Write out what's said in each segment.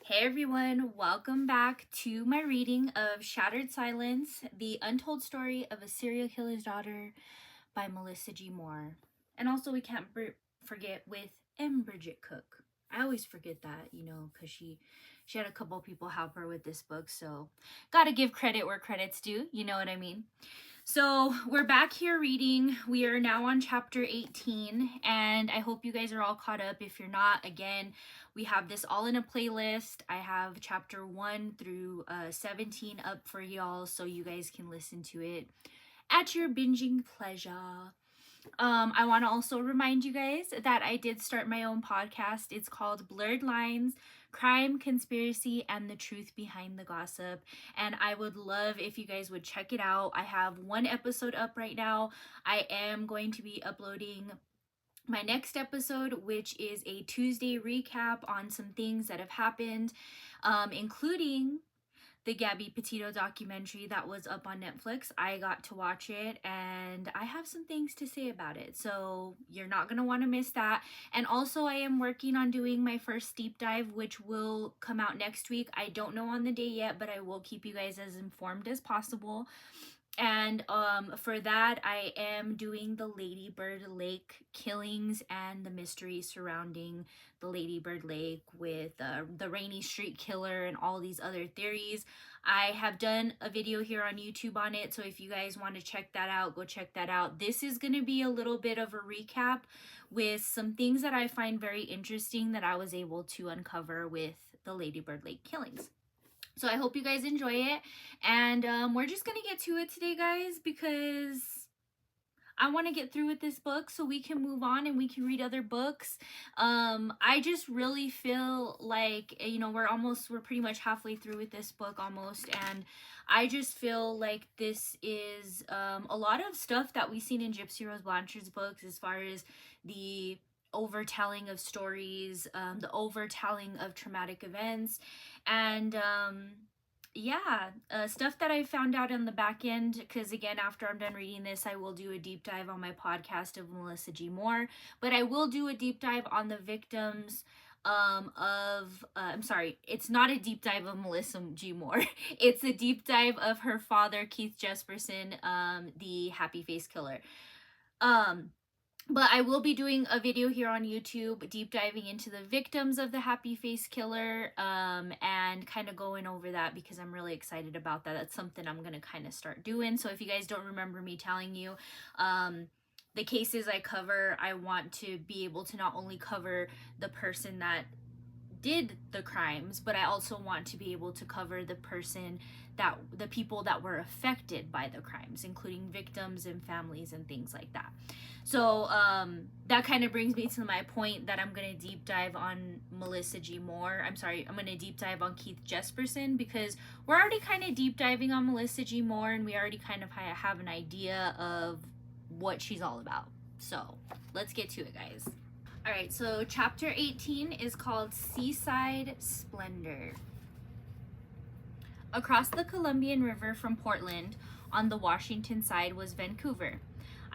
Hey everyone, welcome back to my reading of Shattered Silence, the untold story of a serial killer's daughter by Melissa G. Moore. And also we can't forget with M. Bridget Cook. I always forget that, because she had a couple people help her with this book, so gotta give credit where credit's due, you know what I mean? So we're back here reading. We are now on chapter 18, and I hope you guys are all caught up. If you're not, again, we have this all in a playlist. I have chapter 1 through 17 up for y'all, so you guys can listen to it at your binging pleasure. I want to also remind you guys that I did start my own podcast. It's called Blurred Lines, Crime, Conspiracy, and the Truth Behind the Gossip. And I would love if you guys would check it out. I have one episode up right now. I am going to be uploading my next episode, which is a Tuesday recap on some things that have happened, including the Gabby Petito documentary that was up on Netflix. I got to watch it and I have some things to say about it. So you're not going to want to miss that. And also I am working on doing my first deep dive, which will come out next week. I don't know on the day yet, but I will keep you guys as informed as possible. And for that, I am doing the Lady Bird Lake killings and the mystery surrounding the Lady Bird Lake with the Rainy Street Killer and all these other theories. I have done a video here on YouTube on it, so if you guys want to check that out, go check that out. This is going to be a little bit of a recap with some things that I find very interesting that I was able to uncover with the Lady Bird Lake killings. So I hope you guys enjoy it, and we're just gonna get to it today, guys, because I want to get through with this book so we can move on and we can read other books. I just really feel like, we're pretty much halfway through with this book almost, and I just feel like this is a lot of stuff that we've seen in Gypsy Rose Blanchard's books as far as the overtelling of stories, the overtelling of traumatic events, and stuff that I found out on the back end, because again, after I'm done reading this, I will do a deep dive on my podcast of Melissa G. Moore, but I will do a deep dive on the victims it's not a deep dive of Melissa G. Moore. It's a deep dive of her father, Keith Jesperson, the Happy Face Killer. But I will be doing a video here on YouTube deep diving into the victims of the Happy Face Killer, and kind of going over that because I'm really excited about that. That's something I'm going to kind of start doing. So if you guys don't remember me telling you, the cases I cover, I want to be able to not only cover the person that did the crimes, but I also want to be able to cover the people that were affected by the crimes, including victims and families and things like that. So that kind of brings me to my point that I'm going to deep dive on Melissa G. Moore. I'm going to deep dive on Keith Jesperson because we're already kind of deep diving on Melissa G. Moore and we already kind of have an idea of what she's all about. So let's get to it, guys. Alright, so chapter 18 is called Seaside Splendor. Across the Columbian River from Portland, on the Washington side, was Vancouver.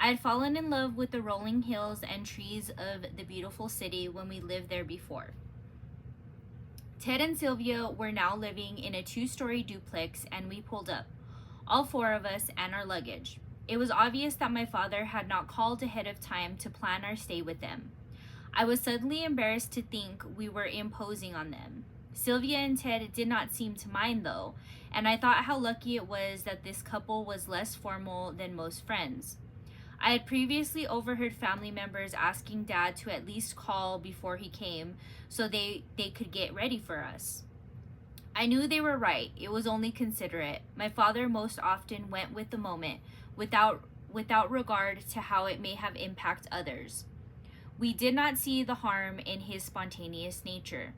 I had fallen in love with the rolling hills and trees of the beautiful city when we lived there before. Ted and Sylvia were now living in a 2-story duplex, and we pulled up, all 4 of us and our luggage. It was obvious that my father had not called ahead of time to plan our stay with them. I was suddenly embarrassed to think we were imposing on them. Sylvia and Ted did not seem to mind, though, and I thought how lucky it was that this couple was less formal than most friends. I had previously overheard family members asking Dad to at least call before he came so they could get ready for us. I knew they were right. It was only considerate. My father most often went with the moment, without regard to how it may have impacted others. We did not see the harm in his spontaneous nature.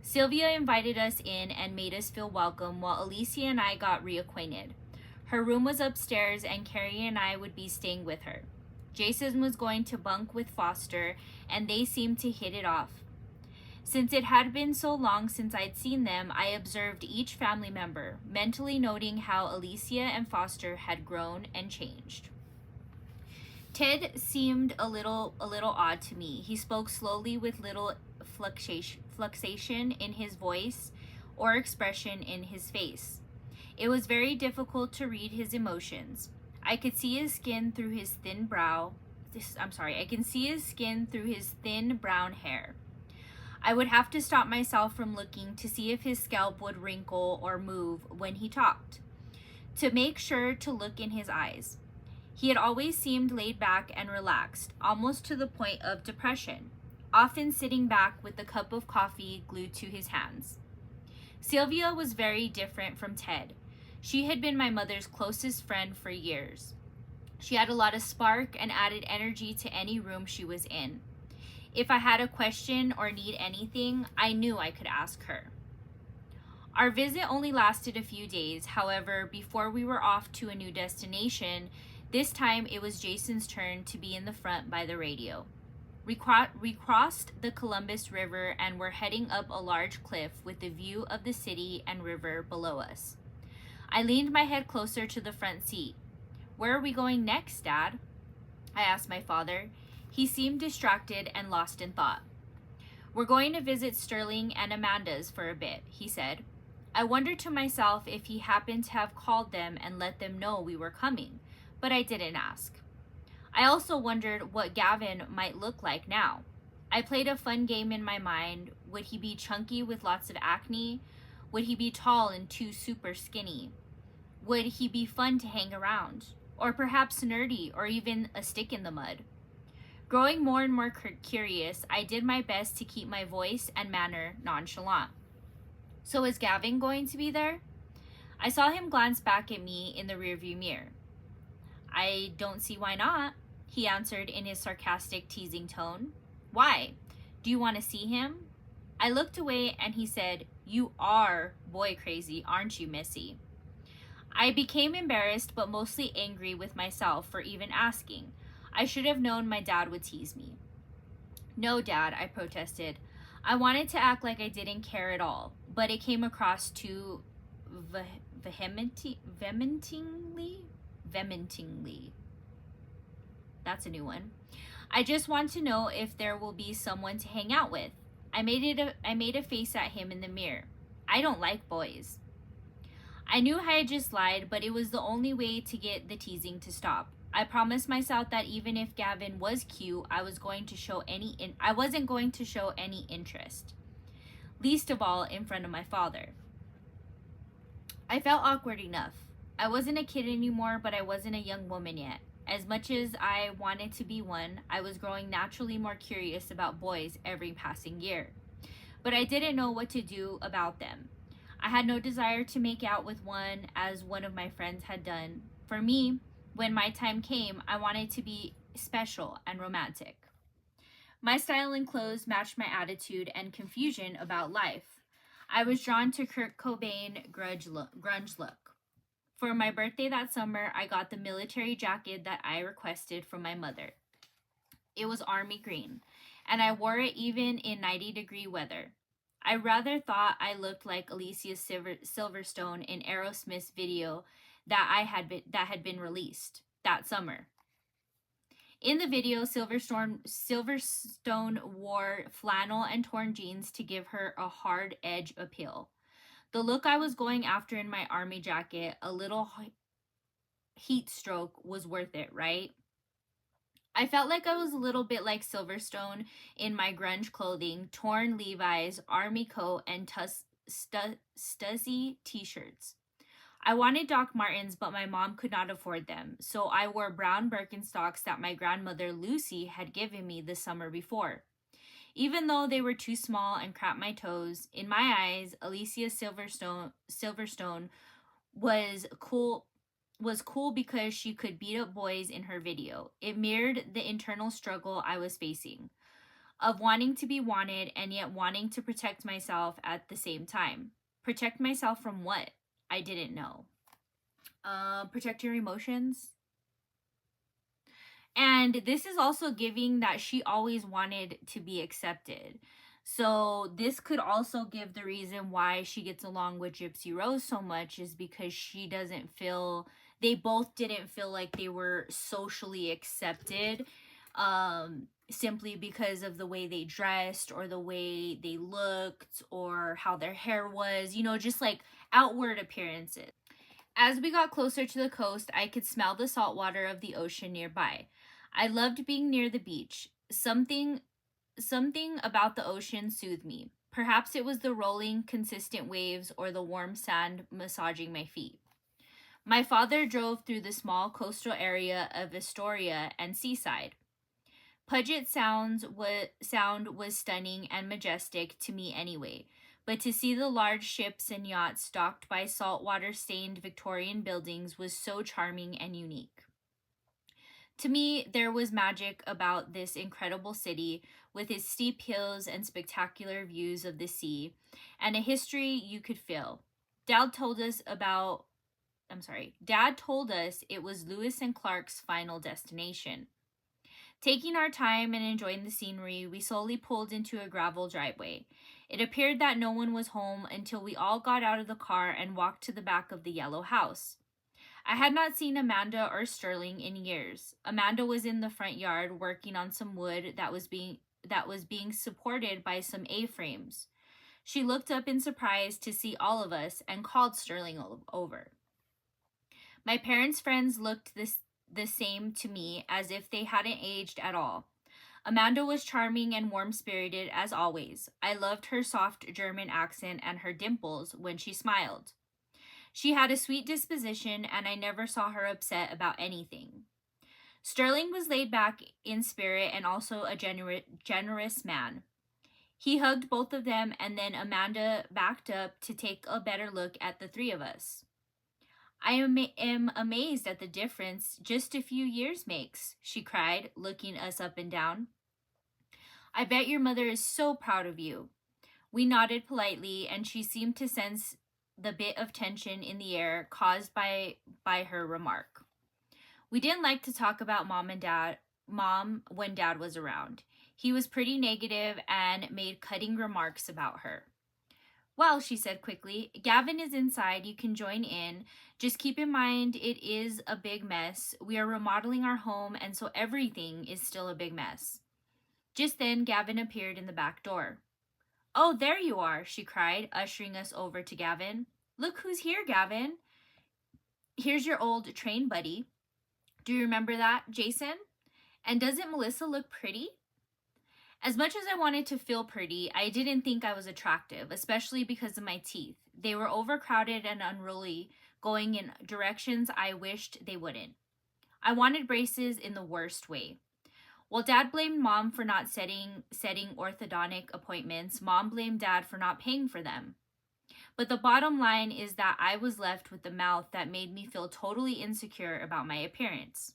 Sylvia invited us in and made us feel welcome while Alicia and I got reacquainted. Her room was upstairs and Carrie and I would be staying with her. Jason was going to bunk with Foster and they seemed to hit it off. Since it had been so long since I'd seen them, I observed each family member, mentally noting how Alicia and Foster had grown and changed. Ted seemed a little odd to me. He spoke slowly with little fluctuation in his voice or expression in his face. It was very difficult to read his emotions. I could see his skin through his thin brow. I can see his skin through his thin brown hair. I would have to stop myself from looking to see if his scalp would wrinkle or move when he talked, to make sure to look in his eyes. He had always seemed laid back and relaxed, almost to the point of depression, often sitting back with a cup of coffee glued to his hands. Sylvia was very different from Ted. She had been my mother's closest friend for years. She had a lot of spark and added energy to any room she was in. If I had a question or need anything, I knew I could ask her. Our visit only lasted a few days. However, before we were off to a new destination, this time it was Jason's turn to be in the front by the radio. We crossed the Columbus River and were heading up a large cliff with a view of the city and river below us. I leaned my head closer to the front seat. "Where are we going next, Dad?" I asked my father. He seemed distracted and lost in thought. "We're going to visit Sterling and Amanda's for a bit," he said. I wondered to myself if he happened to have called them and let them know we were coming, but I didn't ask. I also wondered what Gavin might look like now. I played a fun game in my mind. Would he be chunky with lots of acne? Would he be tall and too super skinny? Would he be fun to hang around? Or perhaps nerdy or even a stick in the mud? Growing more and more curious, I did my best to keep my voice and manner nonchalant. "So is Gavin going to be there?" I saw him glance back at me in the rearview mirror. "I don't see why not," he answered in his sarcastic, teasing tone. "Why? Do you want to see him?" I looked away and he said, "You are boy crazy, aren't you, Missy?" I became embarrassed but mostly angry with myself for even asking. I should have known my dad would tease me. "No, Dad," I protested. I wanted to act like I didn't care at all, but it came across too vehemently. That's a new one. "I just want to know if there will be someone to hang out with." I made a face at him in the mirror. "I don't like boys." I knew I had just lied, but it was the only way to get the teasing to stop. I promised myself that even if Gavin was cute, I wasn't going to show any interest, least of all in front of my father. I felt awkward enough. I wasn't a kid anymore, but I wasn't a young woman yet. As much as I wanted to be one, I was growing naturally more curious about boys every passing year. But I didn't know what to do about them. I had no desire to make out with one as one of my friends had done. For me, when my time came, I wanted to be special and romantic. My style and clothes matched my attitude and confusion about life. I was drawn to Kurt Cobain grunge look. For my birthday that summer, I got the military jacket that I requested from my mother. It was army green, and I wore it even in 90-degree weather. I rather thought I looked like Alicia Silverstone in Aerosmith's video that had been released that summer. In the video, Silverstone wore flannel and torn jeans to give her a hard edge appeal. The look I was going after in my army jacket, a little heat stroke, was worth it, right? I felt like I was a little bit like Silverstone in my grunge clothing, torn Levi's, army coat, and Stuzzy t-shirts. I wanted Doc Martens, but my mom could not afford them, so I wore brown Birkenstocks that my grandmother Lucy had given me the summer before. Even though they were too small and cramped my toes, in my eyes, Alicia Silverstone was cool because she could beat up boys in her video. It mirrored the internal struggle I was facing, of wanting to be wanted and yet wanting to protect myself at the same time. Protect myself from what? I didn't know. Protect your emotions. And this is also giving that she always wanted to be accepted. So this could also give the reason why she gets along with Gypsy Rose so much, is because they both didn't feel like they were socially accepted. simply because of the way they dressed or the way they looked or how their hair was, just like outward appearances. As we got closer to the coast, I could smell the salt water of the ocean nearby. I loved being near the beach. Something about the ocean soothed me. Perhaps it was the rolling, consistent waves or the warm sand massaging my feet. My father drove through the small coastal area of Astoria and Seaside. Puget sound was stunning and majestic to me anyway, but to see the large ships and yachts docked by saltwater-stained Victorian buildings was so charming and unique. To me, there was magic about this incredible city with its steep hills and spectacular views of the sea, and a history you could feel. Dad told us it was Lewis and Clark's final destination. Taking our time and enjoying the scenery, we slowly pulled into a gravel driveway. It appeared that no one was home until we all got out of the car and walked to the back of the yellow house. I had not seen Amanda or Sterling in years. Amanda was in the front yard working on some wood that was being supported by some A-frames. She looked up in surprise to see all of us and called Sterling over. My parents' friends looked the same to me, as if they hadn't aged at all. Amanda was charming and warm-spirited as always. I loved her soft German accent and her dimples when she smiled. She had a sweet disposition, and I never saw her upset about anything. Sterling was laid back in spirit and also a generous man. He hugged both of them, and then Amanda backed up to take a better look at the three of us. I am amazed at the difference just a few years makes, she cried, looking us up and down. I bet your mother is so proud of you. We nodded politely, and she seemed to sense the bit of tension in the air caused by her remark. We didn't like to talk about Mom when Dad was around. He was pretty negative and made cutting remarks about her. Well, she said quickly, Gavin is inside. You can join in. Just keep in mind it is a big mess. We are remodeling our home, and so everything is still a big mess. Just then, Gavin appeared in the back door. Oh, there you are, she cried, ushering us over to Gavin. Look who's here, Gavin. Here's your old train buddy. Do you remember that, Jason? And doesn't Melissa look pretty? As much as I wanted to feel pretty, I didn't think I was attractive, especially because of my teeth. They were overcrowded and unruly, going in directions I wished they wouldn't. I wanted braces in the worst way. While Dad blamed Mom for not setting orthodontic appointments, Mom blamed Dad for not paying for them. But the bottom line is that I was left with the mouth that made me feel totally insecure about my appearance.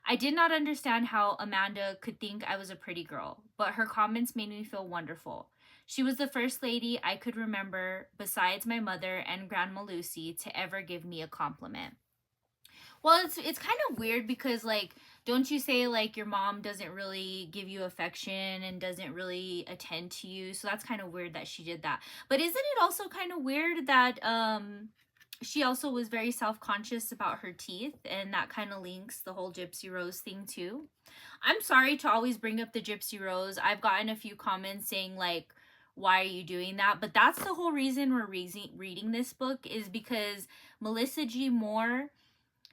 I did not understand how Amanda could think I was a pretty girl, but her comments made me feel wonderful. She was the first lady I could remember, besides my mother and Grandma Lucy, to ever give me a compliment. Well, it's kind of weird because, like, don't you say, like, your mom doesn't really give you affection and doesn't really attend to you? So that's kind of weird that she did that. But isn't it also kind of weird that she also was very self-conscious about her teeth, and that kind of links the whole Gypsy Rose thing too? I'm sorry to always bring up the Gypsy Rose. I've gotten a few comments saying, like, why are you doing that? But that's the whole reason we're reading this book, is because Melissa G. Moore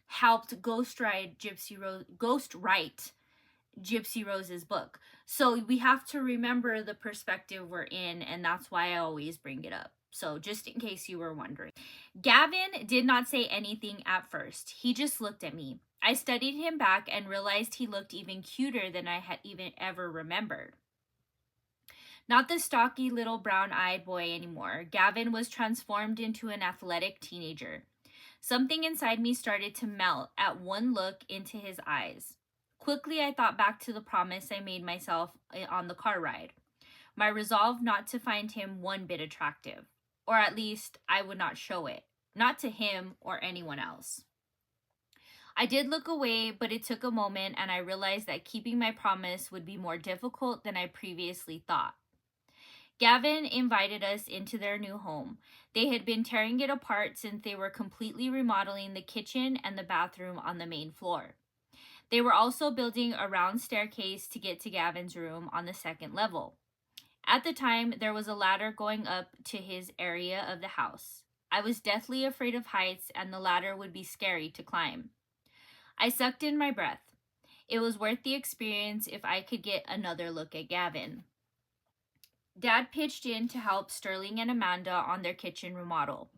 helped ghostwrite Gypsy Rose's book. So we have to remember the perspective we're in, and that's why I always bring it up. So just in case you were wondering. Gavin did not say anything at first. He just looked at me. I studied him back and realized he looked even cuter than I had even ever remembered. Not the stocky little brown-eyed boy anymore. Gavin was transformed into an athletic teenager. Something inside me started to melt at one look into his eyes. Quickly, I thought back to the promise I made myself on the car ride. My resolve not to find him one bit attractive. Or at least, I would not show it. Not to him or anyone else. I did look away, but it took a moment, and I realized that keeping my promise would be more difficult than I previously thought. Gavin invited us into their new home. They had been tearing it apart since they were completely remodeling the kitchen and the bathroom on the main floor. They were also building a round staircase to get to Gavin's room on the second level. At the time, there was a ladder going up to his area of the house. I was deathly afraid of heights, and the ladder would be scary to climb. I sucked in my breath. It was worth the experience if I could get another look at Gavin. Dad pitched in to help Sterling and Amanda on their kitchen remodel.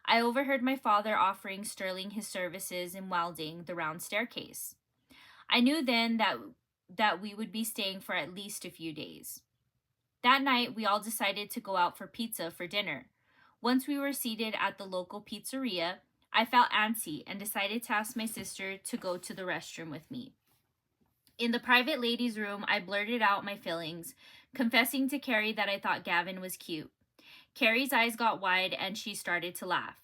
I overheard my father offering Sterling his services in welding the round staircase. I knew then that we would be staying for at least a few days. That night, we all decided to go out for pizza for dinner. Once we were seated at the local pizzeria, I felt antsy and decided to ask my sister to go to the restroom with me. In the private ladies' room, I blurted out my feelings, confessing to Carrie that I thought Gavin was cute. Carrie's eyes got wide and she started to laugh.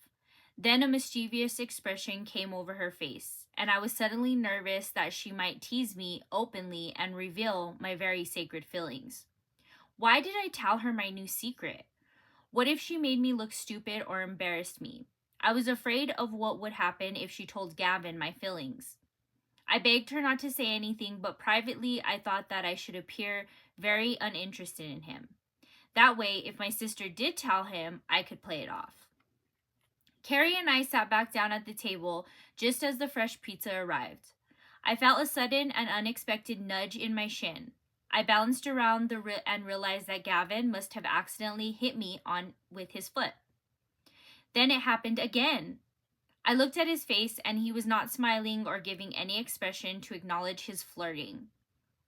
Then a mischievous expression came over her face, and I was suddenly nervous that she might tease me openly and reveal my very sacred feelings. Why did I tell her my new secret? What if she made me look stupid or embarrassed me? I was afraid of what would happen if she told Gavin my feelings. I begged her not to say anything, but privately I thought that I should appear very uninterested in him. That way, if my sister did tell him, I could play it off. Carrie and I sat back down at the table just as the fresh pizza arrived. I felt a sudden and unexpected nudge in my shin. I balanced around and realized that Gavin must have accidentally hit me with his foot. Then it happened again. I looked at his face and he was not smiling or giving any expression to acknowledge his flirting.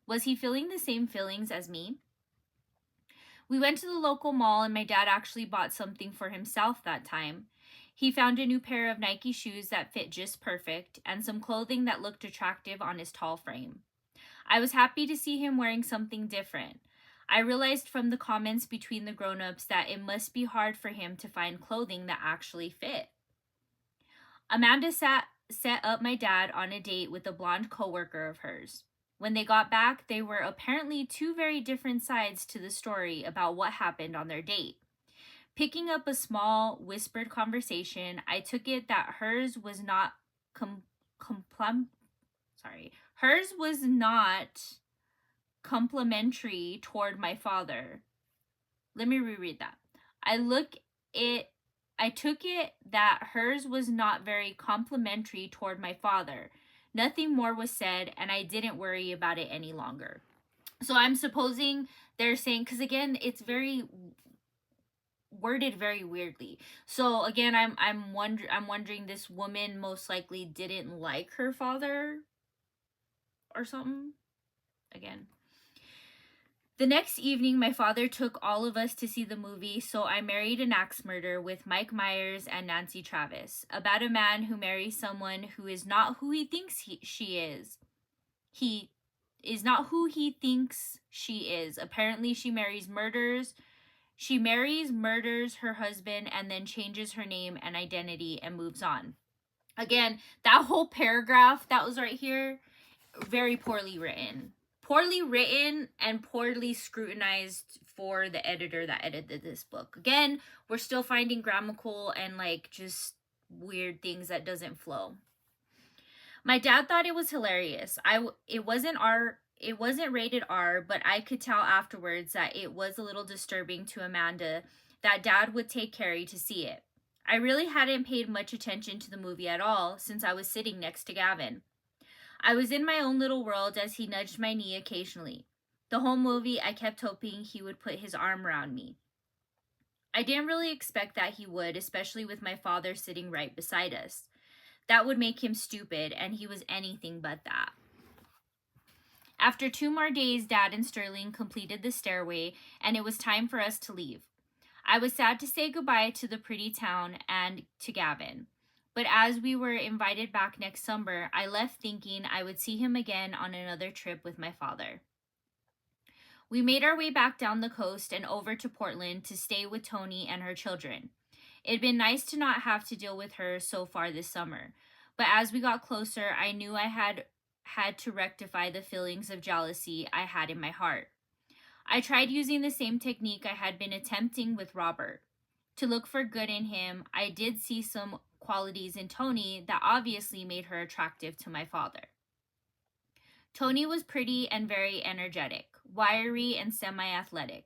Was he feeling the same feelings as me? We went to the local mall and my dad actually bought something for himself that time. He found a new pair of Nike shoes that fit just perfect and some clothing that looked attractive on his tall frame. I was happy to see him wearing something different. I realized from the comments between the grown-ups that it must be hard for him to find clothing that actually fit. Amanda set up my dad on a date with a blonde coworker of hers. When they got back, they were apparently two very different sides to the story about what happened on their date. Picking up a small, whispered conversation, I took it that hers was not complimentary toward my father. Let me reread that. I took it that hers was not very complimentary toward my father. Nothing more was said, and I didn't worry about it any longer. So I'm supposing they're saying, because again, it's very worded very weirdly. So again, I'm wondering this woman most likely didn't like her father or something. Again. The next evening, my father took all of us to see the movie So I Married an Axe Murder with Mike Myers and Nancy Travis, about a man who marries someone who is not who he thinks she is. He is not who he thinks she is. Apparently, she murders her husband, and then changes her name and identity and moves on. Again, that whole paragraph that was right here, very poorly written. Poorly written and poorly scrutinized for the editor that edited this book. Again, we're still finding grammatical and like just weird things that doesn't flow. My dad thought it was hilarious. It wasn't rated R, but I could tell afterwards that it was a little disturbing to Amanda that Dad would take Carrie to see it. I really hadn't paid much attention to the movie at all since I was sitting next to Gavin. I was in my own little world as he nudged my knee occasionally. The whole movie, I kept hoping he would put his arm around me. I didn't really expect that he would, especially with my father sitting right beside us. That would make him stupid, and he was anything but that. After 2 more days, Dad and Sterling completed the stairway, and it was time for us to leave. I was sad to say goodbye to the pretty town and to Gavin. But as we were invited back next summer, I left thinking I would see him again on another trip with my father. We made our way back down the coast and over to Portland to stay with Tony and her children. It'd been nice to not have to deal with her so far this summer, but as we got closer, I knew I had to rectify the feelings of jealousy I had in my heart. I tried using the same technique I had been attempting with Robert. To look for good in him, I did see some qualities in Tony that obviously made her attractive to my father. Toni was pretty and very energetic, wiry and semi-athletic.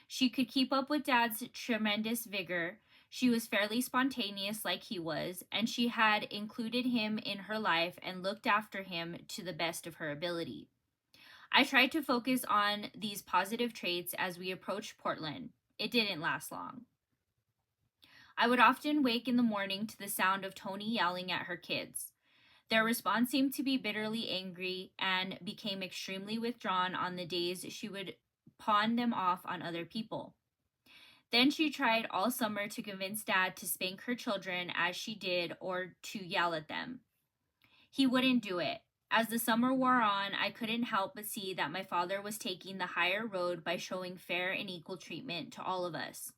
She could keep up with Dad's tremendous vigor. She was fairly spontaneous like he was, and she had included him in her life and looked after him to the best of her ability. I tried to focus on these positive traits as we approached Portland. It didn't last long. I would often wake in the morning to the sound of Toni yelling at her kids. Their response seemed to be bitterly angry and became extremely withdrawn on the days she would pawn them off on other people. Then she tried all summer to convince Dad to spank her children as she did or to yell at them. He wouldn't do it. As the summer wore on, I couldn't help but see that my father was taking the higher road by showing fair and equal treatment to all of us.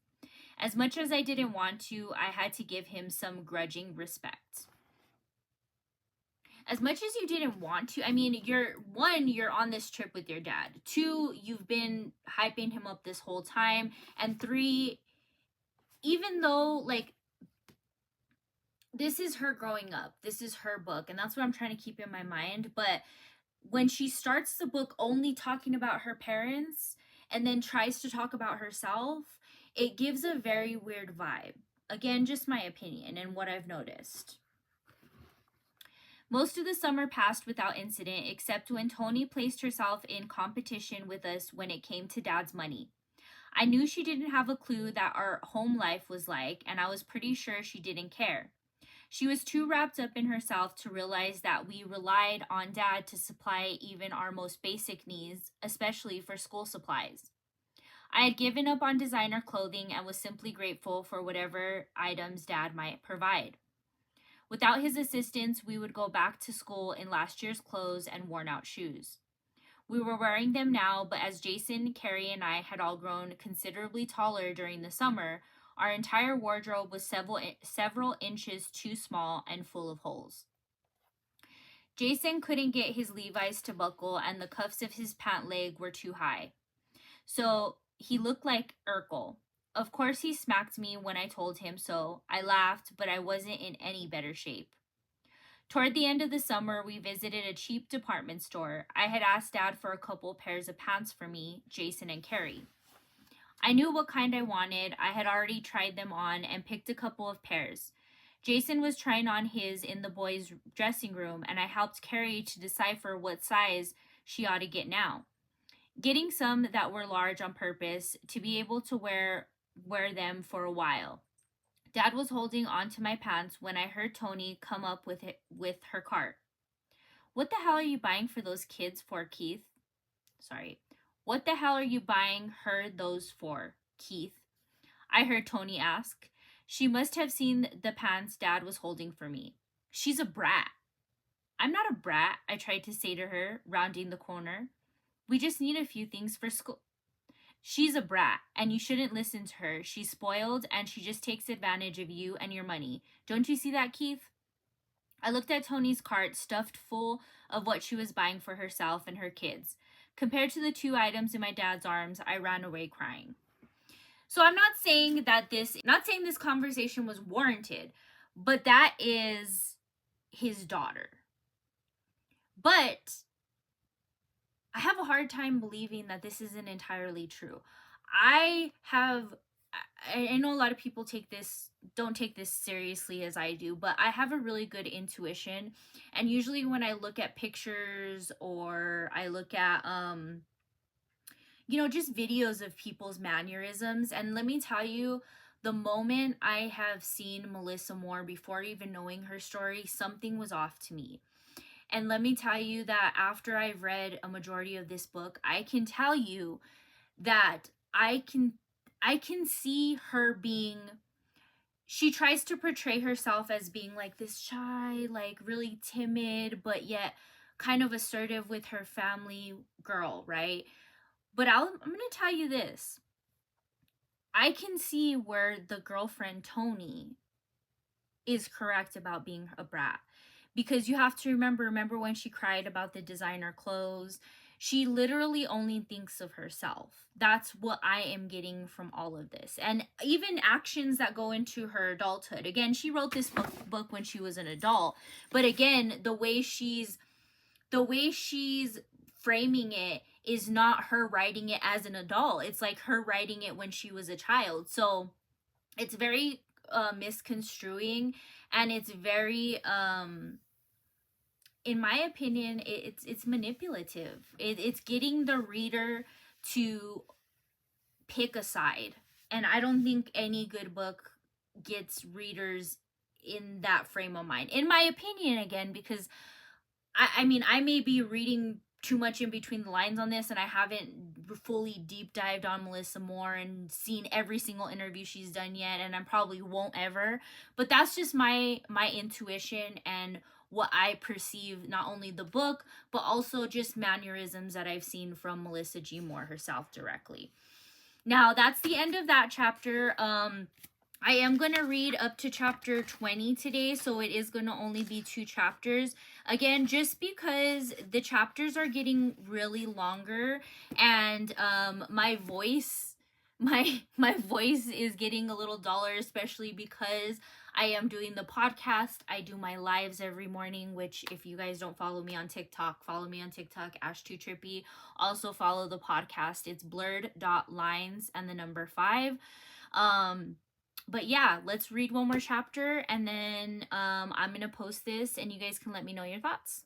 As much as I didn't want to, I had to give him some grudging respect. As much as you didn't want to, I mean, you're on this trip with your dad. 2, you've been hyping him up this whole time. And 3, even though, like, this is her growing up, this is her book, and that's what I'm trying to keep in my mind. But when she starts the book only talking about her parents and then tries to talk about herself, it gives a very weird vibe. Again, just my opinion and what I've noticed. Most of the summer passed without incident, except when Toni placed herself in competition with us when it came to Dad's money. I knew she didn't have a clue that our home life was like, and I was pretty sure she didn't care. She was too wrapped up in herself to realize that we relied on Dad to supply even our most basic needs, especially for school supplies. I had given up on designer clothing and was simply grateful for whatever items Dad might provide. Without his assistance, we would go back to school in last year's clothes and worn out shoes. We were wearing them now, but as Jason, Carrie, and I had all grown considerably taller during the summer, our entire wardrobe was several inches too small and full of holes. Jason couldn't get his Levi's to buckle, and the cuffs of his pant leg were too high. So he looked like Urkel. Of course, he smacked me when I told him so. I laughed, but I wasn't in any better shape. Toward the end of the summer, we visited a cheap department store. I had asked Dad for a couple pairs of pants for me, Jason, and Carrie. I knew what kind I wanted. I had already tried them on and picked a couple of pairs. Jason was trying on his in the boys' dressing room, and I helped Carrie to decipher what size she ought to get now. Getting some that were large on purpose to be able to wear them for a while. Dad was holding onto my pants when I heard Toni come up with her cart. What the hell are you buying for those kids for, Keith? What the hell are you buying her those for, Keith? I heard Toni ask. She must have seen the pants Dad was holding for me. She's a brat. I'm not a brat, I tried to say to her, rounding the corner. We just need a few things for school. She's a brat, and you shouldn't listen to her. She's spoiled, and she just takes advantage of you and your money. Don't you see that, Keith? I looked at Toni's cart, stuffed full of what she was buying for herself and her kids. Compared to the 2 items in my dad's arms, I ran away crying. So I'm not saying this conversation was warranted, but that is his daughter. But I have a hard time believing that this isn't entirely true. I know a lot of people don't take this seriously as I do, but I have a really good intuition. And usually when I look at pictures or I look at, just videos of people's mannerisms, and let me tell you, the moment I have seen Melissa Moore before even knowing her story, something was off to me. And let me tell you that after I've read a majority of this book, I can tell you that I can see her being, she tries to portray herself as being like this shy, like really timid, but yet kind of assertive with her family girl, right? But I'm going to tell you this. I can see where the girlfriend Toni is correct about being a brat. Because you have to remember when she cried about the designer clothes, she literally only thinks of herself. That's what I am getting from all of this. And even actions that go into her adulthood. Again, she wrote this book when she was an adult. But again, the way she's framing it is not her writing it as an adult. It's like her writing it when she was a child. So it's very misconstruing, and it's very in my opinion, it's manipulative. It's getting the reader to pick a side, and I don't think any good book gets readers in that frame of mind, in my opinion, again, because I mean, I may be reading too much in between the lines on this, and I haven't fully deep dived on Melissa Moore and seen every single interview she's done yet, and I probably won't ever. But that's just my intuition and what I perceive, not only the book, but also just mannerisms that I've seen from Melissa G. Moore herself directly. Now, that's the end of that chapter. I am going to read up to chapter 20 today, so it is going to only be 2 chapters. Again, just because the chapters are getting really longer, and my voice is getting a little duller, especially because I am doing the podcast. I do my lives every morning, which if you guys don't follow me on TikTok, follow me on TikTok, Ashtootrippy. Also follow the podcast. It's blurred.lines and the number 5. But yeah, let's read one more chapter, and then I'm going to post this, and you guys can let me know your thoughts.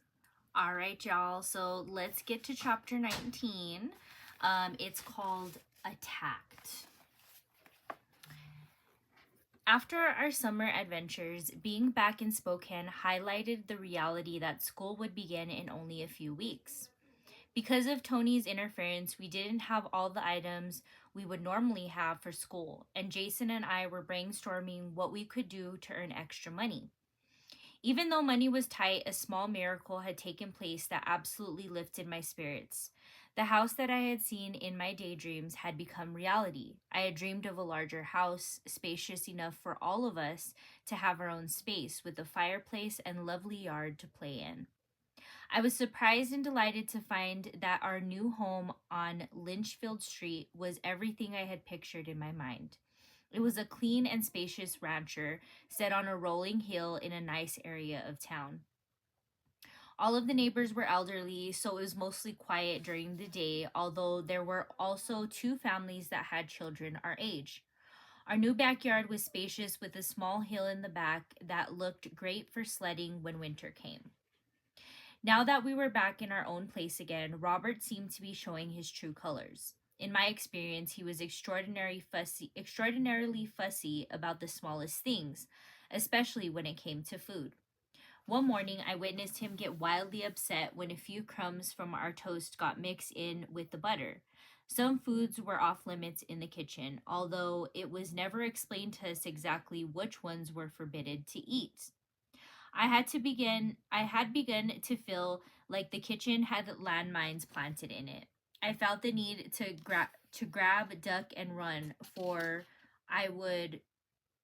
All right, y'all. So let's get to chapter 19. It's called Attacked. After our summer adventures, being back in Spokane highlighted the reality that school would begin in only a few weeks. Because of Tony's interference, we didn't have all the items we would normally have for school, and Jason and I were brainstorming what we could do to earn extra money. Even though money was tight, a small miracle had taken place that absolutely lifted my spirits. The house that I had seen in my daydreams had become reality. I had dreamed of a larger house, spacious enough for all of us to have our own space, with a fireplace and lovely yard to play in. I was surprised and delighted to find that our new home on Lynchfield Street was everything I had pictured in my mind. It was a clean and spacious rancher set on a rolling hill in a nice area of town. All of the neighbors were elderly, so it was mostly quiet during the day, although there were also 2 families that had children our age. Our new backyard was spacious, with a small hill in the back that looked great for sledding when winter came. Now that we were back in our own place again, Robert seemed to be showing his true colors. In my experience, he was extraordinarily fussy about the smallest things, especially when it came to food. One morning, I witnessed him get wildly upset when a few crumbs from our toast got mixed in with the butter. Some foods were off limits in the kitchen, although it was never explained to us exactly which ones were forbidden to eat. I had begun to feel like the kitchen had landmines planted in it. I felt the need to grab, duck, and run, for I would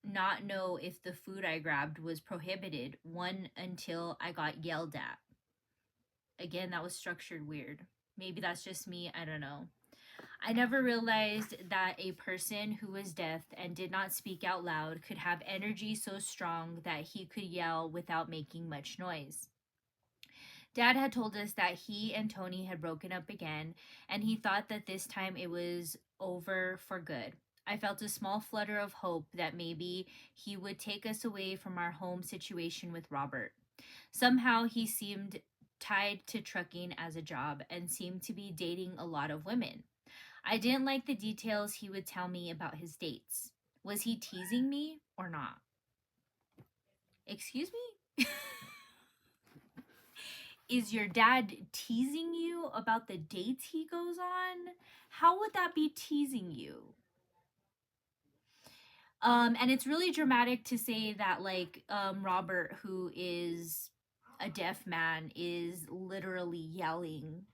not know if the food I grabbed was prohibited, until I got yelled at. Again, that was structured weird. Maybe that's just me, I don't know. I never realized that a person who was deaf and did not speak out loud could have energy so strong that he could yell without making much noise. Dad had told us that he and Tony had broken up again, and he thought that this time it was over for good. I felt a small flutter of hope that maybe he would take us away from our home situation with Robert. Somehow he seemed tied to trucking as a job and seemed to be dating a lot of women. I didn't like the details he would tell me about his dates. Was he teasing me or not? Excuse me? Is your dad teasing you about the dates he goes on? How would that be teasing you? And it's really dramatic to say that, like, Robert, who is a deaf man, is literally yelling,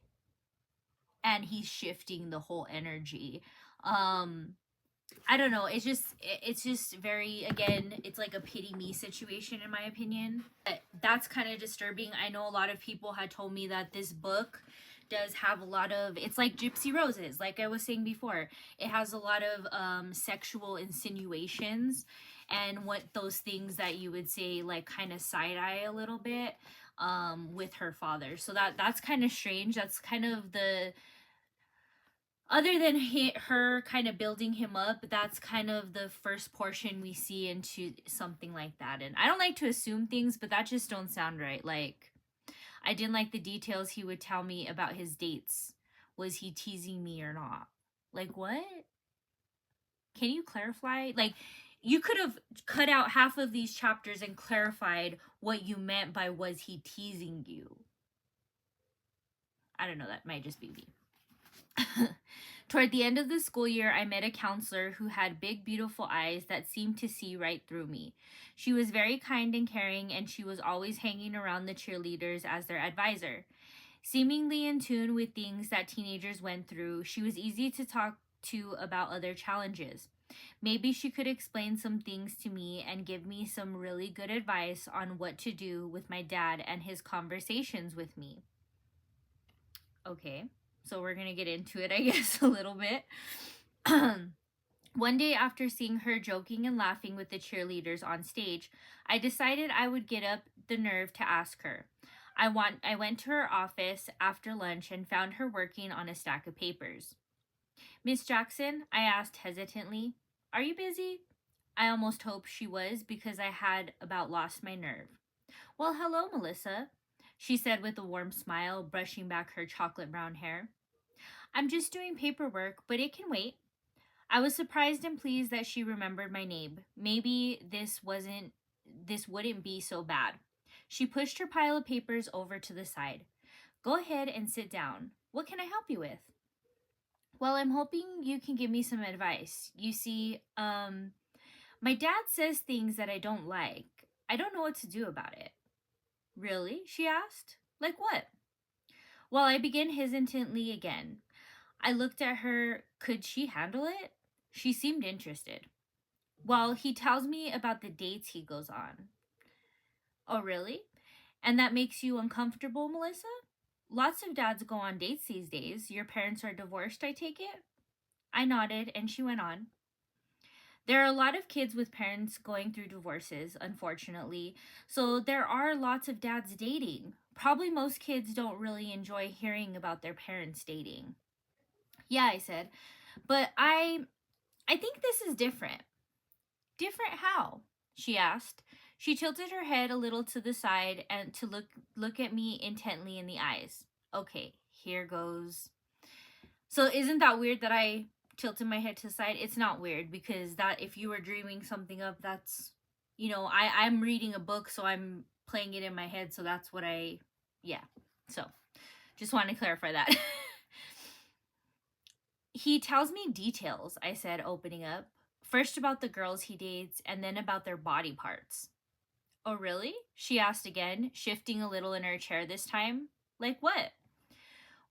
and he's shifting the whole energy. I don't know. It's just very, again, it's like a pity me situation, in my opinion. That's kind of disturbing. I know a lot of people had told me that this book does have a lot of, it's like Gypsy Roses, like I was saying before. It has a lot of sexual insinuations, and what those things that you would say, like, kind of side eye a little bit. with her father. So that's kind of strange. That's kind of the, other than her kind of building him up, that's kind of the first portion we see into something like that. And I don't like to assume things, but that just don't sound right. Like, I didn't like the details he would tell me about his dates. Was he teasing me or not? Like, what? Can you clarify? Like, you could have cut out half of these chapters and clarified what you meant by was he teasing you. I don't know, that might just be me. Toward the end of the school year, I met a counselor who had big, beautiful eyes that seemed to see right through me. She was very kind and caring, and she was always hanging around the cheerleaders as their advisor. Seemingly in tune with things that teenagers went through, she was easy to talk to about other challenges. Maybe she could explain some things to me and give me some really good advice on what to do with my dad and his conversations with me. Okay. So we're going to get into it, I guess, a little bit. One day after seeing her joking and laughing with the cheerleaders on stage, I decided I would get up the nerve to ask her. I went to her office after lunch and found her working on a stack of papers. "Miss Jackson," I asked hesitantly, "are you busy?" I almost hoped she was because I had about lost my nerve. "Well, hello, Melissa," she said with a warm smile, brushing back her chocolate brown hair. "I'm just doing paperwork, but it can wait." I was surprised and pleased that she remembered my name. Maybe this wouldn't be so bad. She pushed her pile of papers over to the side. "Go ahead and sit down. What can I help you with?" "Well, I'm hoping you can give me some advice. You see, my dad says things that I don't like. I don't know what to do about it." "Really?" she asked. "Like what?" Well, I began hesitantly again. I looked at her. Could she handle it? She seemed interested. "Well, he tells me about the dates he goes on." "Oh, really? And that makes you uncomfortable, Melissa? Lots of dads go on dates these days. Your parents are divorced, I take it?" I nodded, and she went on. "There are a lot of kids with parents going through divorces, unfortunately, so there are lots of dads dating. Probably most kids don't really enjoy hearing about their parents dating." "Yeah," I said, "but I think this is different." "Different how?" she asked. She tilted her head a little to the side and to look at me intently in the eyes. Okay, here goes. So isn't that weird that I tilted my head to the side? It's not weird, because that, if you were dreaming something up, that's, I'm reading a book, so I'm playing it in my head, so that's what yeah. So just want to clarify that. "He tells me details," I said, opening up. "First about the girls he dates, and then about their body parts." "Oh, really?" she asked again, shifting a little in her chair this time. "Like what?"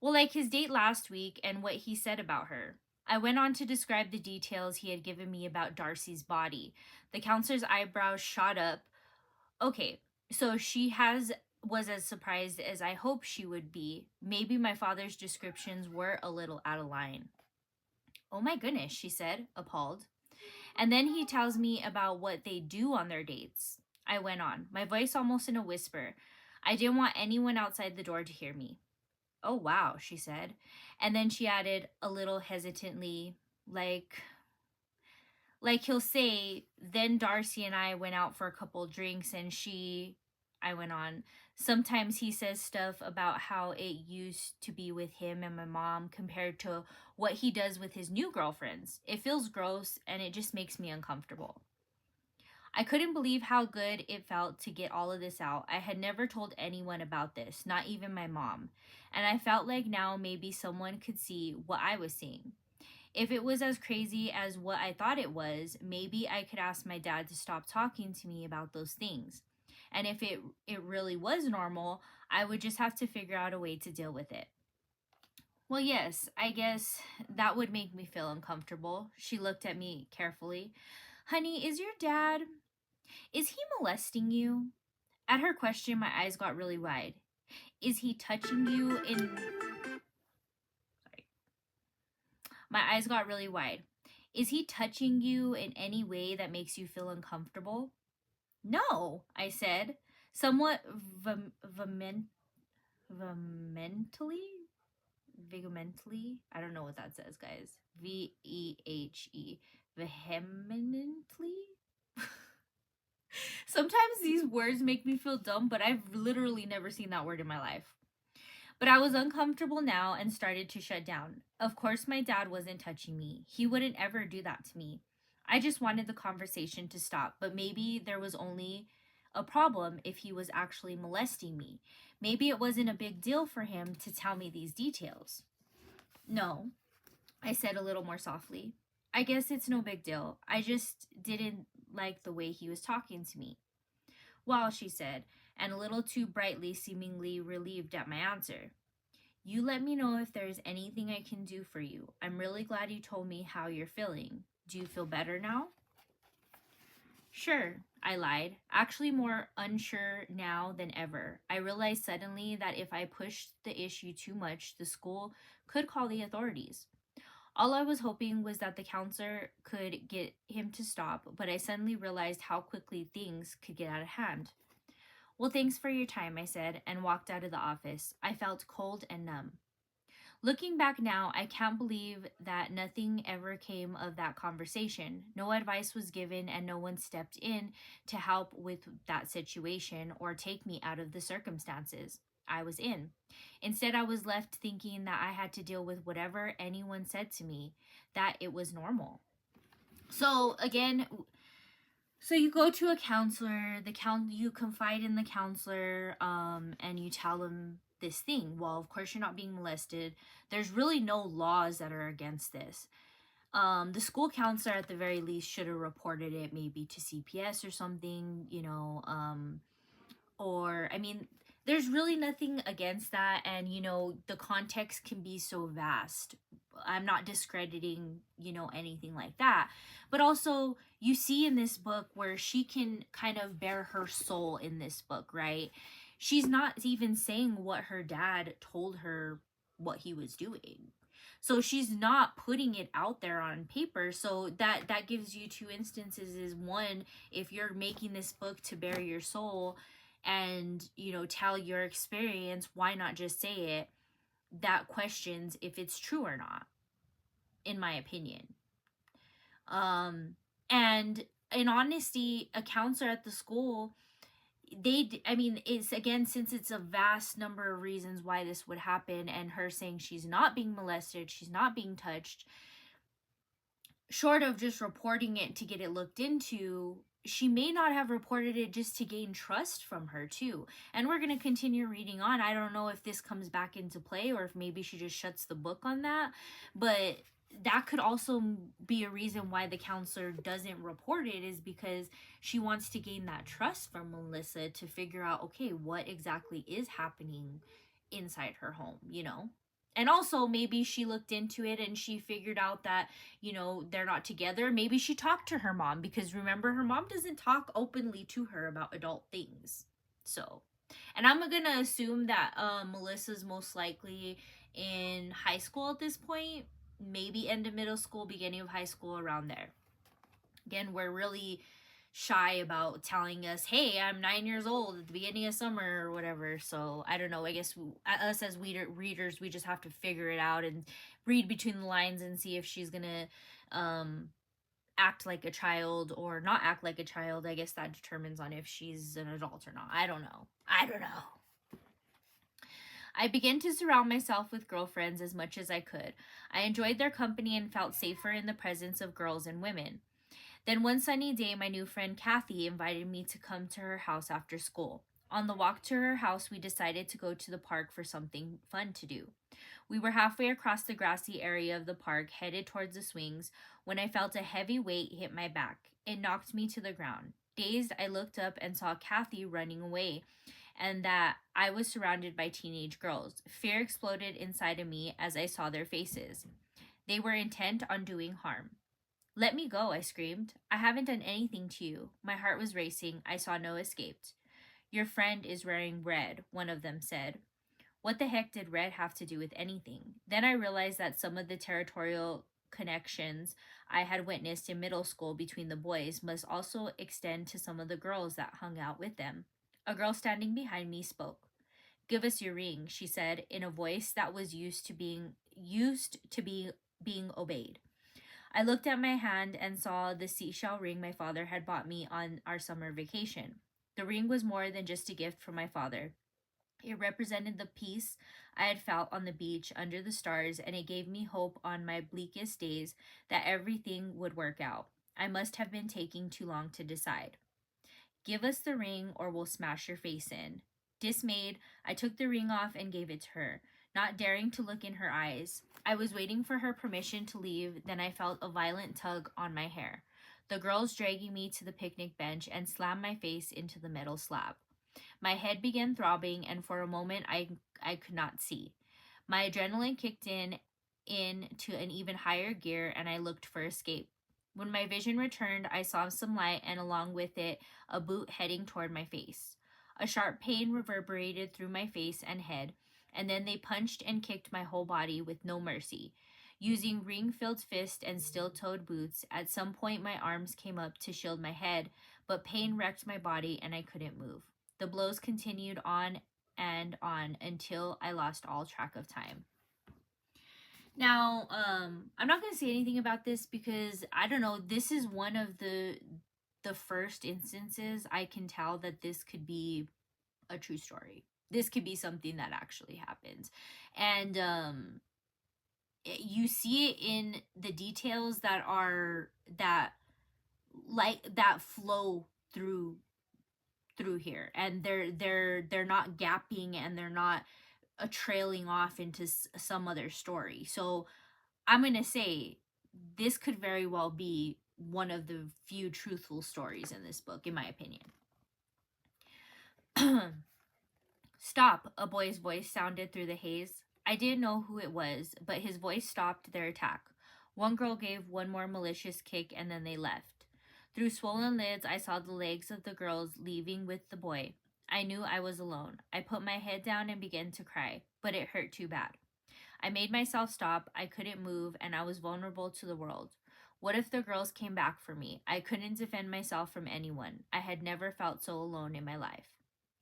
"Well, like his date last week and what he said about her." I went on to describe the details he had given me about Darcy's body. The counselor's eyebrows shot up. "Okay, so was as surprised as I hoped she would be. Maybe my father's descriptions were a little out of line." "Oh my goodness," she said, appalled. "And then he tells me about what they do on their dates." I went on, my voice almost in a whisper. I didn't want anyone outside the door to hear me. "Oh, wow," she said. And then she added a little hesitantly, like he'll say, "Then Darcy and I went out for a couple drinks and I went on, "Sometimes he says stuff about how it used to be with him and my mom compared to what he does with his new girlfriends. It feels gross and it just makes me uncomfortable." I couldn't believe how good it felt to get all of this out. I had never told anyone about this, not even my mom. And I felt like now maybe someone could see what I was seeing. If it was as crazy as what I thought it was, maybe I could ask my dad to stop talking to me about those things. And if it really was normal, I would just have to figure out a way to deal with it. "Well, yes, I guess that would make me feel uncomfortable." She looked at me carefully. "Honey, is he molesting you?" At her question, my eyes got really wide. "Is he touching you in..." Sorry. My eyes got really wide. "Is he touching you in any way that makes you feel uncomfortable?" "No," I said. somewhat vehemently, vehemently. I don't know what that says, guys. VEHE. Vehemently? Sometimes these words make me feel dumb, but I've literally never seen that word in my life. But I was uncomfortable now and started to shut down. Of course, my dad wasn't touching me. He wouldn't ever do that to me. I just wanted the conversation to stop, but maybe there was only a problem if he was actually molesting me. Maybe it wasn't a big deal for him to tell me these details. No, I said a little more softly. I guess it's no big deal. I just didn't like the way he was talking to me. Well, she said, and a little too brightly, seemingly relieved at my answer. You let me know if there's anything I can do for you. I'm really glad you told me how you're feeling. Do you feel better now? Sure, I lied. Actually, more unsure now than ever. I realized suddenly that if I pushed the issue too much, the school could call the authorities. All I was hoping was that the counselor could get him to stop, but I suddenly realized how quickly things could get out of hand. Well, thanks for your time, I said, and walked out of the office. I felt cold and numb. Looking back now, I can't believe that nothing ever came of that conversation. No advice was given, and no one stepped in to help with that situation or take me out of the circumstances I was in. Instead, I was left thinking that I had to deal with whatever anyone said to me, that it was normal. So, again, so you go to a counselor, you confide in the counselor, and you tell them this thing. Well, of course you're not being molested. There's really no laws that are against this. The school counselor at the very least should have reported it maybe to CPS or something, or I mean, there's really nothing against that, and the context can be so vast. I'm not discrediting anything like that, but also you see in this book where she can kind of bare her soul in this book, right? She's not even saying what her dad told her what he was doing, so she's not putting it out there on paper. So that gives you two instances. Is one, if you're making this book to bare your soul and tell your experience, why not just say it? That questions if it's true or not, in my opinion. And in honesty, a counselor at the school, it's, again, since it's a vast number of reasons why this would happen, and her saying she's not being molested, she's not being touched, short of just reporting it to get it looked into, she may not have reported it just to gain trust from her too. And we're going to continue reading on. I don't know if this comes back into play or if maybe she just shuts the book on that, but that could also be a reason why the counselor doesn't report it, is because she wants to gain that trust from Melissa to figure out, okay, what exactly is happening inside her home, And also, maybe she looked into it and she figured out that, they're not together. Maybe she talked to her mom, because remember, her mom doesn't talk openly to her about adult things. So, and I'm going to assume that Melissa's most likely in high school at this point, maybe end of middle school, beginning of high school, around there. Again, we're really shy about telling us, hey, I'm 9 years old at the beginning of summer or whatever. So I don't know, I guess us as readers, we just have to figure it out and read between the lines and see if she's gonna act like a child or not act like a child. I guess that determines on if she's an adult or not. I don't know. I began to surround myself with girlfriends as much as I could. I enjoyed their company and felt safer in the presence of girls and women. Then one sunny day, my new friend Kathy invited me to come to her house after school. On the walk to her house, we decided to go to the park for something fun to do. We were halfway across the grassy area of the park, headed towards the swings, when I felt a heavy weight hit my back. It knocked me to the ground. Dazed, I looked up and saw Kathy running away, and that I was surrounded by teenage girls. Fear exploded inside of me as I saw their faces. They were intent on doing harm. Let me go, I screamed. I haven't done anything to you. My heart was racing. I saw no escape. Your friend is wearing red, one of them said. What the heck did red have to do with anything? Then I realized that some of the territorial connections I had witnessed in middle school between the boys must also extend to some of the girls that hung out with them. A girl standing behind me spoke. "Give us your ring," she said in a voice that was used to being obeyed. I looked at my hand and saw the seashell ring my father had bought me on our summer vacation. The ring was more than just a gift from my father. It represented the peace I had felt on the beach under the stars, and it gave me hope on my bleakest days that everything would work out. I must have been taking too long to decide. "Give us the ring or we'll smash your face in." Dismayed, I took the ring off and gave it to her, not daring to look in her eyes. I was waiting for her permission to leave, then I felt a violent tug on my hair. The girls dragging me to the picnic bench and slammed my face into the metal slab. My head began throbbing, and for a moment I could not see. My adrenaline kicked into an even higher gear, and I looked for escape. When my vision returned, I saw some light, and along with it, a boot heading toward my face. A sharp pain reverberated through my face and head, and then they punched and kicked my whole body with no mercy. Using ring-filled fists and steel-toed boots, at some point my arms came up to shield my head, but pain wrecked my body and I couldn't move. The blows continued on and on until I lost all track of time. Now, I'm not going to say anything about this because I don't know, this is one of the first instances I can tell that this could be a true story. This could be something that actually happens. And you see it in the details that flow through here, and they're not gapping, and they're not trailing off into some other story. So I'm gonna say this could very well be one of the few truthful stories in this book, in my opinion. "Stop," a boy's voice sounded through the haze. I didn't know who it was, but his voice stopped their attack. One girl gave one more malicious kick, and then they left. Through swollen lids, I saw the legs of the girls leaving with the boy. I knew I was alone. I put my head down and began to cry, but it hurt too bad. I made myself stop. I couldn't move, and I was vulnerable to the world. What if the girls came back for me? I couldn't defend myself from anyone. I had never felt so alone in my life.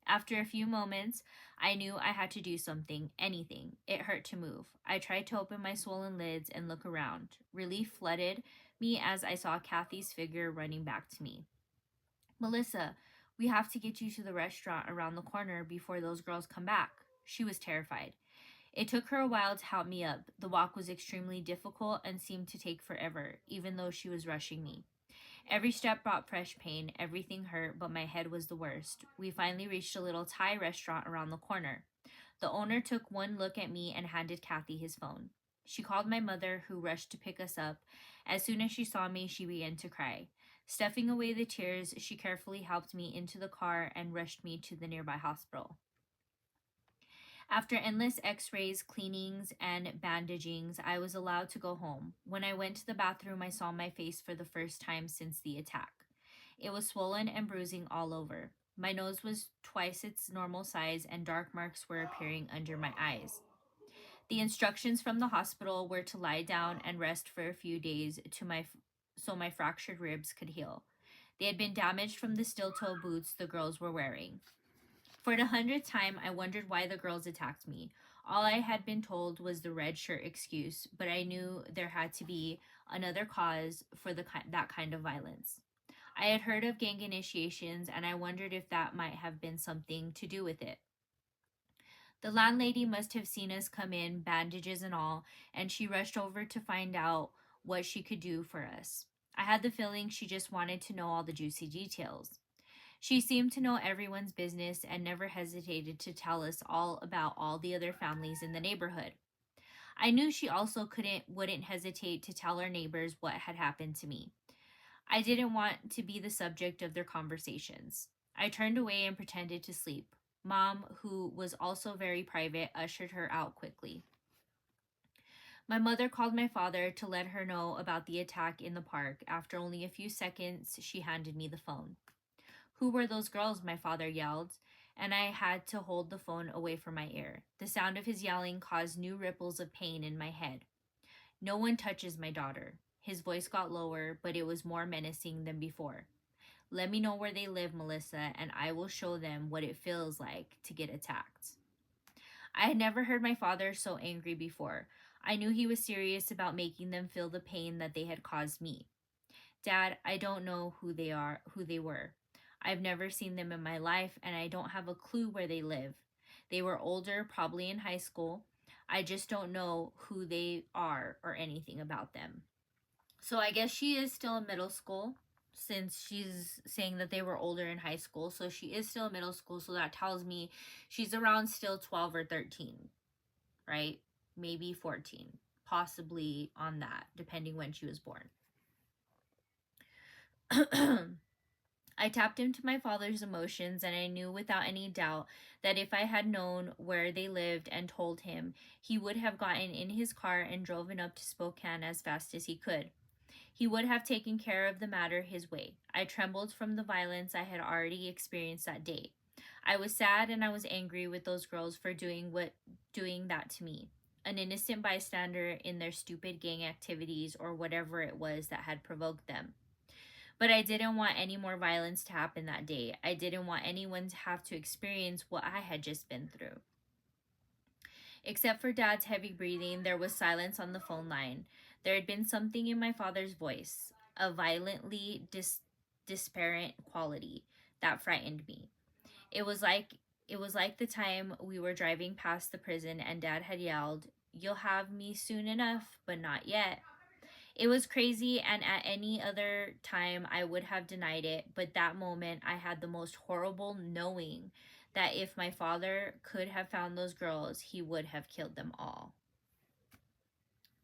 After a few moments, I knew I had to do something, anything. It hurt to move. I tried to open my swollen lids and look around. Relief flooded me as I saw Kathy's figure running back to me. "Melissa, we have to get you to the restaurant around the corner before those girls come back." She was terrified. It took her a while to help me up. The walk was extremely difficult and seemed to take forever, even though she was rushing me. Every step brought fresh pain. Everything hurt, but my head was the worst. We finally reached a little Thai restaurant around the corner. The owner took one look at me and handed Kathy his phone. She called my mother, who rushed to pick us up. As soon as she saw me, she began to cry. Stuffing away the tears, she carefully helped me into the car and rushed me to the nearby hospital. After endless x-rays, cleanings, and bandagings, I was allowed to go home. When I went to the bathroom, I saw my face for the first time since the attack. It was swollen and bruising all over. My nose was twice its normal size, and dark marks were appearing under my eyes. The instructions from the hospital were to lie down and rest for a few days so my fractured ribs could heal. They had been damaged from the steel-toe boots the girls were wearing. For the 100th time, I wondered why the girls attacked me. All I had been told was the red shirt excuse, but I knew there had to be another cause for that kind of violence. I had heard of gang initiations, and I wondered if that might have been something to do with it. The landlady must have seen us come in, bandages and all, and she rushed over to find out what she could do for us. I had the feeling she just wanted to know all the juicy details. She seemed to know everyone's business and never hesitated to tell us all about all the other families in the neighborhood. I knew she also wouldn't hesitate to tell our neighbors what had happened to me. I didn't want to be the subject of their conversations. I turned away and pretended to sleep. Mom, who was also very private, ushered her out quickly. My mother called my father to let her know about the attack in the park. After only a few seconds, she handed me the phone. "Who were those girls?" my father yelled, and I had to hold the phone away from my ear. The sound of his yelling caused new ripples of pain in my head. "No one touches my daughter." His voice got lower, but it was more menacing than before. Let me know where they live, Melissa, and I will show them what it feels like to get attacked. I had never heard my father so angry before. I knew he was serious about making them feel the pain that they had caused me. Dad, I don't know who they were. I've never seen them in my life, and I don't have a clue where they live. They were older, probably in high school. I just don't know who they are or anything about them. So I guess she is still in middle school since she's saying that they were older in high school. So she is still in middle school. So that tells me she's around still 12 or 13, right? Maybe 14, possibly on that, depending when she was born. I tapped into my father's emotions, and I knew without any doubt that if I had known where they lived and told him, he would have gotten in his car and driven up to Spokane as fast as he could. He would have taken care of the matter his way. I trembled from the violence I had already experienced that day. I was sad and I was angry with those girls for doing that to me. An innocent bystander in their stupid gang activities or whatever it was that had provoked them. But I didn't want any more violence to happen that day. I didn't want anyone to have to experience what I had just been through. Except for Dad's heavy breathing, there was silence on the phone line. There had been something in my father's voice, a violently disparate quality that frightened me. It was like the time we were driving past the prison and Dad had yelled, "You'll have me soon enough, but not yet." It was crazy, and at any other time I would have denied it, but that moment I had the most horrible knowing that if my father could have found those girls, he would have killed them all.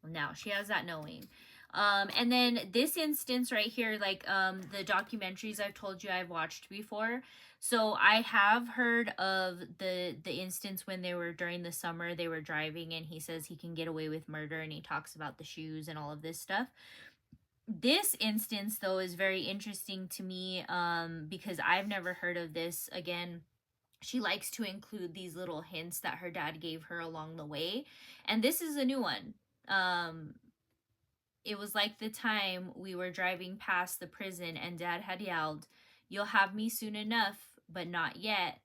Now she has that knowing. And then this instance right here, like the documentaries I've told you I've watched before. So I have heard of the instance when they were during the summer, they were driving and he says he can get away with murder and he talks about the shoes and all of this stuff. This instance though is very interesting to me because I've never heard of this. Again, she likes to include these little hints that her dad gave her along the way, and this is a new one. It was like the time we were driving past the prison and Dad had yelled, "You'll have me soon enough, but not yet."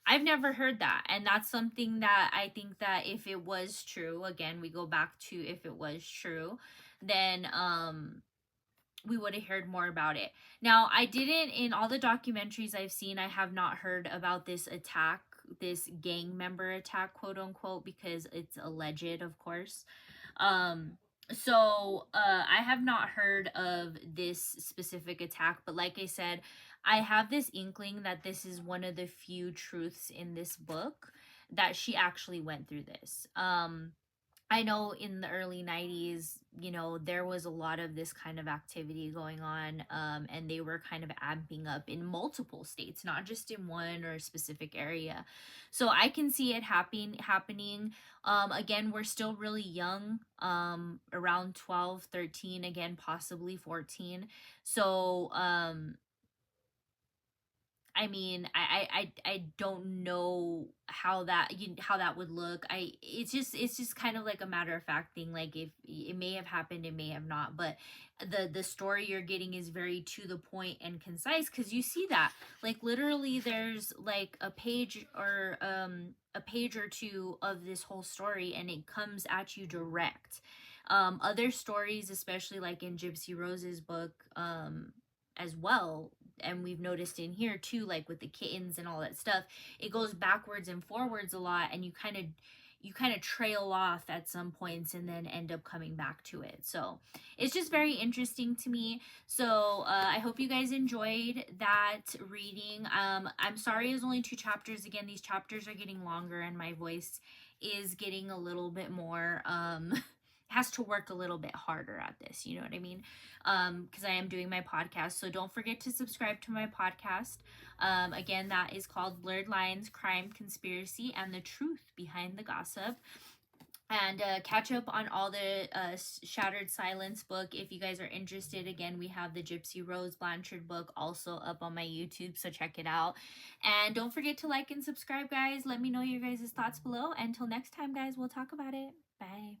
I've never heard that, and that's something that I think that if it was true, again, we go back to if it was true, then we would have heard more about it. Now, I didn't, in all the documentaries I've seen, I have not heard about this attack, this gang member attack, quote unquote, because it's alleged, of course. I have not heard of this specific attack, but like I said, I have this inkling that this is one of the few truths in this book that she actually went through this. I know in the early 90s, you know, there was a lot of this kind of activity going on, and they were kind of amping up in multiple states, not just in one or a specific area. So I can see it happening. Again, we're still really young, around 12, 13, again, possibly 14. So, I mean, I don't know how that would look. It's just kind of like a matter of fact thing. Like if it may have happened, it may have not. But the story you're getting is very to the point and concise, because you see that like literally there's like a page or two of this whole story, and it comes at you direct. Other stories, especially like in Gypsy Rose's book, as well, and we've noticed in here too, like with the kittens and all that stuff, it goes backwards and forwards a lot, and you kind of trail off at some points and then end up coming back to it. So it's just very interesting to me. So I hope you guys enjoyed that reading. I'm sorry it's only 2 chapters. Again, these chapters are getting longer and my voice is getting a little bit more has to work a little bit harder at this, you know what I mean? Because I am doing my podcast. So don't forget to subscribe to my podcast. Again, that is called Blurred Lines, Crime, Conspiracy, and the Truth Behind the Gossip. And catch up on all the Shattered Silence book if you guys are interested. Again, we have the Gypsy Rose Blanchard book also up on my YouTube, so check it out. And don't forget to like and subscribe, guys. Let me know your guys' thoughts below. Until next time, guys, we'll talk about it. Bye.